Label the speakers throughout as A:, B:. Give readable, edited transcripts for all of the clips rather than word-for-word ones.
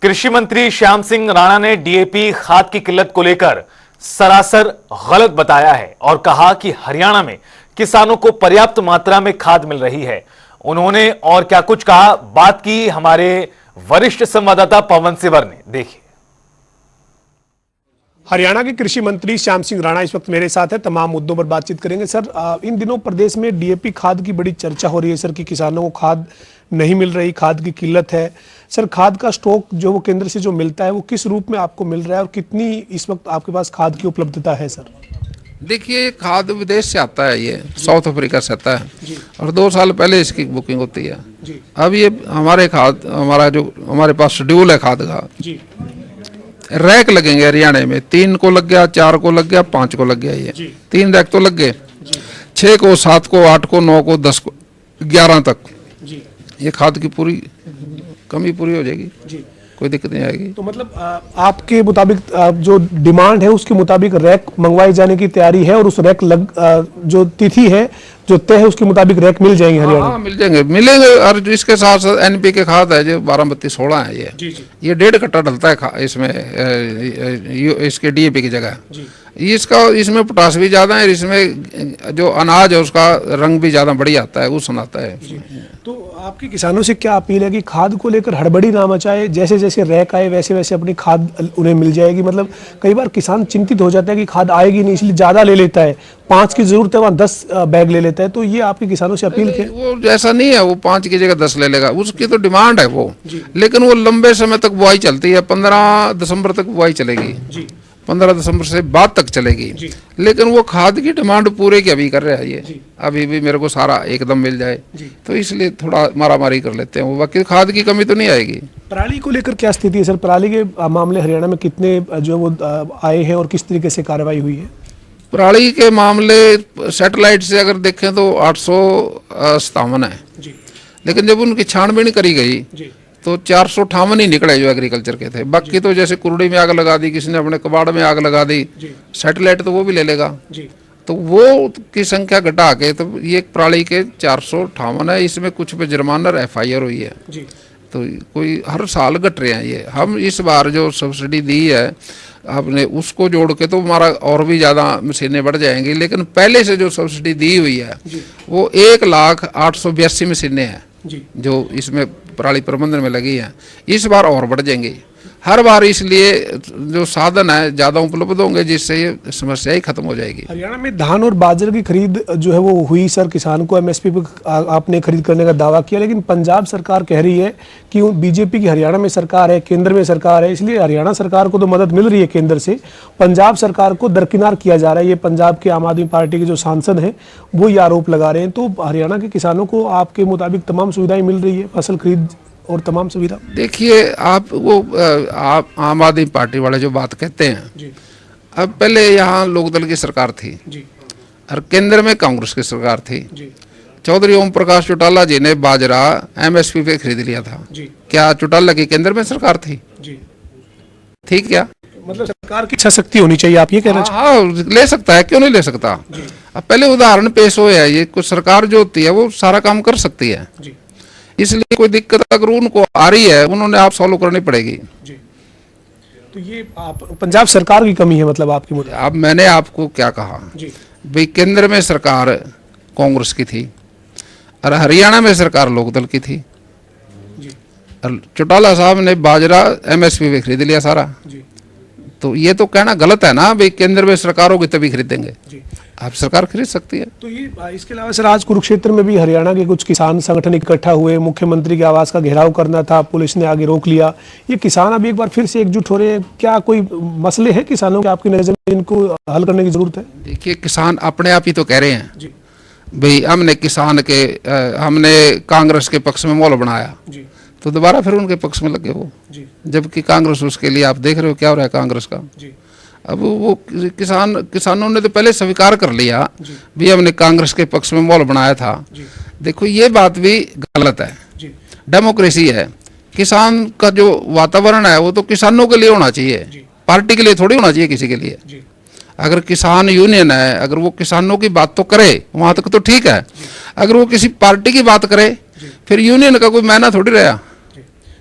A: कृषि मंत्री श्याम सिंह राणा ने डीएपी खाद की किल्लत को लेकर सरासर गलत बताया है और कहा कि हरियाणा में किसानों को पर्याप्त मात्रा में खाद मिल रही है। उन्होंने और क्या कुछ कहा, बात की हमारे वरिष्ठ संवाददाता पवन सिवर ने। देखिए।
B: हरियाणा के कृषि मंत्री श्याम सिंह राणा इस वक्त मेरे साथ है। तमाम मुद्दों पर बातचीत करेंगे। सर, इन दिनों प्रदेश में डीएपी खाद की बड़ी चर्चा हो रही है सर, कि किसानों को खाद नहीं मिल रही, खाद की किल्लत है। सर, खाद का स्टॉक जो वो केंद्र से जो मिलता है वो किस रूप में आपको मिल रहा है और कितनी इस वक्त आपके पास खाद की उपलब्धता है सर?
C: देखिए, खाद विदेश से आता है, ये साउथ अफ्रीका से आता है और 2 साल पहले इसकी बुकिंग होती है। अब ये हमारे पास शेड्यूल है खाद का। रैक लगेंगे हरियाणा में, 3 को लग गया, 4 को लग गया, 5 को लग गया। ये 3 रैक तो लग गए, 6 को, 7 को, 8 को, 9 को, 10 को, 11 तक ये खाद की पूरी कमी पूरी हो जाएगी, कोई दिक्कत नहीं आएगी।
B: तो मतलब आपके मुताबिक जो डिमांड है उसके मुताबिक रैक मंगवाई जाने की तैयारी है और उस रैक जो तिथि है, जो तय है, उसके मुताबिक रैक मिल जाएंगे हरियाणा?
C: हाँ, मिलेंगे। और इसके साथ साथ एनपी के खाद है जो 12-32-16 है। ये 1.5 कट्टा डलता है इसमें, इसके डीएपी की जगह। इसमें पोटास भी ज्यादा है, इसमें जो अनाज है उसका रंग भी ज्यादा बढ़िया आता है, उसन आता है।
B: तो आपके किसानों से क्या अपील है कि खाद को लेकर हड़बड़ी ना मचाए, जैसे जैसे रैक आए वैसे वैसे अपनी खाद उन्हें मिल जाएगी? मतलब कई बार किसान चिंतित हो जाता है कि खाद आएगी नहीं, इसलिए ज्यादा ले लेता है, 5 की जरूरत है वहाँ 10 बैग ले लेता है। तो ये आपके किसानों से अपील है?
C: वो ऐसा नहीं है, वो 5 की जगह 10 ले लेगा, उसकी तो डिमांड है वो। लेकिन वो लंबे समय तक बुआई चलती है, 15 दिसंबर तक बुआई चलेगी, 15 दिसंबर से बाद तक चलेगी। लेकिन वो खाद की डिमांड पूरे की अभी कर रहा है ये, अभी भी मेरे को सारा एकदम मिल जाए, तो इसलिए थोड़ा मारामारी कर लेते हैं वो। बाकी खाद की कमी तो नहीं आएगी।
B: पराली को लेकर क्या स्थिति है सर? पराली के मामले हरियाणा में कितने जो वो आए हैं और किस तरीके से कार्रवाई हुई है?
C: पराली के मामले सैटेलाइट से अगर देखें तो 857 है, लेकिन जब उनकी छानबीन करी गई तो 458 ही निकले जो एग्रीकल्चर के थे। बाकी तो जैसे कुरड़ी में आग लगा दी, किसी ने अपने कबाड़ में आग लगा दी, सैटेलाइट तो वो भी ले लेगा। तो वो की संख्या घटा के तो ये पराली के 458 है। इसमें कुछ पे जुर्माना और FIR हुई है। तो कोई हर साल घट रहे हैं ये। हम इस बार जो सब्सिडी दी है आपने, उसको जोड़ के तो हमारा और भी ज़्यादा मशीनें बढ़ जाएंगी। लेकिन पहले से जो सब्सिडी दी हुई है वो 1,0882 मशीनें हैं जो इसमें पराली प्रबंधन में लगी है। इस बार और बढ़ जाएंगे हर बार, इसलिए जो साधन है ज़्यादा उपलब्ध होंगे, जिससे ये समस्या ही खत्म हो जाएगी।
B: हरियाणा में धान और बाजरे की खरीद जो है वो हुई सर, किसान को MSP पर आपने खरीद करने का दावा किया, लेकिन पंजाब सरकार कह रही है कि बीजेपी की हरियाणा में सरकार है, केंद्र में सरकार है, इसलिए हरियाणा सरकार को तो मदद मिल रही है केंद्र से, पंजाब सरकार को दरकिनार किया जा रहा है। ये पंजाब के आम आदमी पार्टी के जो सांसद हैं वो ये आरोप लगा रहे हैं। तो हरियाणा के किसानों को आपके मुताबिक तमाम सुविधाएं मिल रही है, फसल खरीद और तमाम सुविधा?
C: देखिए, आप आम आदमी पार्टी वाले जो बात कहते हैं, अब पहले यहाँ लोकदल की सरकार थी और केंद्र में कांग्रेस की सरकार थी। चौधरी ओम प्रकाश चौटाला जी ने बाजरा MSP पे खरीद लिया था। क्या चौटाला की केंद्र में सरकार थी? थी क्या?
B: मतलब सरकार की इच्छा शक्ति होनी चाहिए, आप ये कहना चाहते हैं?
C: हाँ, ले सकता है, क्यों नहीं ले सकता। अब पहले उदाहरण पेश हुए है, ये कुछ सरकार जो होती है वो सारा काम कर सकती है, इसलिए कोई दिक्कत अगर उनको आ रही है उन्होंने आप सॉल्व करनी पड़ेगी।
B: तो ये पंजाब सरकार की कमी है मतलब आपकी मुद्दे?
C: अब मैंने आपको क्या कहा भाई, केंद्र में सरकार कांग्रेस की थी और हरियाणा में सरकार लोकदल की थी। और चौटाला साहब ने बाजरा MSP पे खरीद लिया सारा। तो ये तो कहना गलत है ना भाई, केंद्र में सरकार होगी तभी खरीदेंगे। आप सरकार खरीद सकती है।
B: तो ये इसके अलावा सर, आज कुरुक्षेत्र में भी हरियाणा के कुछ किसान संगठन इकट्ठा हुए, मुख्यमंत्री के आवास का घेराव करना था, पुलिस ने आगे रोक लिया। ये किसान अभी एक बार फिर से एकजुट हो रहे हैं, क्या कोई मसले हैं किसानों के आपकी नजर में, इनको हल करने की जरूरत है?
C: देखिए, किसान अपने आप ही तो कह रहे हैं भाई, हमने कांग्रेस के पक्ष में माहौल बनाया, तो दोबारा फिर उनके पक्ष में लगे वो, जबकि कांग्रेस उसके लिए, आप देख रहे हो क्या हो रहा है कांग्रेस का। अब वो किसानों ने तो पहले स्वीकार कर लिया भी हमने कांग्रेस के पक्ष में माहौल बनाया था। देखो, ये बात भी गलत है। डेमोक्रेसी है, किसान का जो वातावरण है वो तो किसानों के लिए होना चाहिए, पार्टी के लिए थोड़ी होना चाहिए किसी के लिए। अगर किसान यूनियन है, अगर वो किसानों की बात तो करे वहां तक तो ठीक है, अगर वो किसी पार्टी की बात करे फिर यूनियन का कोई मायना थोड़ी रहा।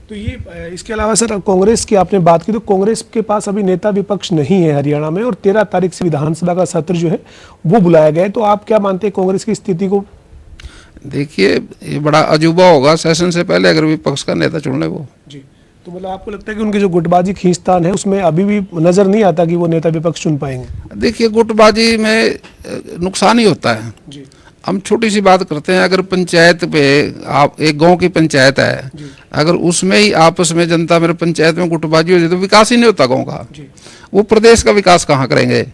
B: तो ये इसके अलावा सर कांग्रेस की आपने बात की, तो कांग्रेस के पास अभी नेता विपक्ष नहीं है हरियाणा में, और 13 तारीख से विधानसभा का सत्र जो है वो बुलाया गया है। तो आप क्या मानते हैं कांग्रेस की स्थिति को?
C: देखिए, ये बड़ा अजूबा होगा सेशन से पहले अगर विपक्ष का नेता चुन ले वो।
B: जी, तो मतलब आपको लगता है कि उनकी जो गुटबाजी खींचतान है उसमें अभी भी नजर नहीं आता कि वो नेता विपक्ष चुन पाएंगे?
C: देखिए, गुटबाजी में नुकसान ही होता है।
B: जी,
C: हम छोटी सी बात करते हैं, अगर पंचायत पे आप एक गांव की पंचायत है, अगर उसमें ही आपस में जनता मेरे पंचायत में गुटबाजी हो जाए तो विकास ही नहीं होता गांव का। वो प्रदेश का विकास कहाँ करेंगे?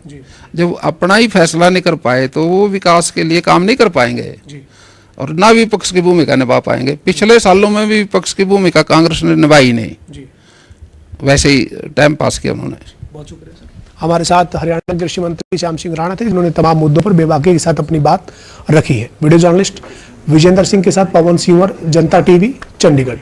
C: जब अपना ही फैसला नहीं कर पाए तो वो विकास के लिए काम नहीं कर पाएंगे और ना विपक्ष की भूमिका निभा पाएंगे। पिछले सालों में भी विपक्ष की भूमिका कांग्रेस ने निभाई नहीं, वैसे ही टाइम पास किया उन्होंने।
B: बहुत शुक्रिया सर। हमारे साथ हरियाणा के कृषि मंत्री श्याम सिंह राणा थे, जिन्होंने तमाम मुद्दों पर बेबाकी के साथ अपनी बात रखी है। वीडियो जर्नलिस्ट विजेंद्र सिंह के साथ पवन सिंह, जनता टीवी, चंडीगढ़।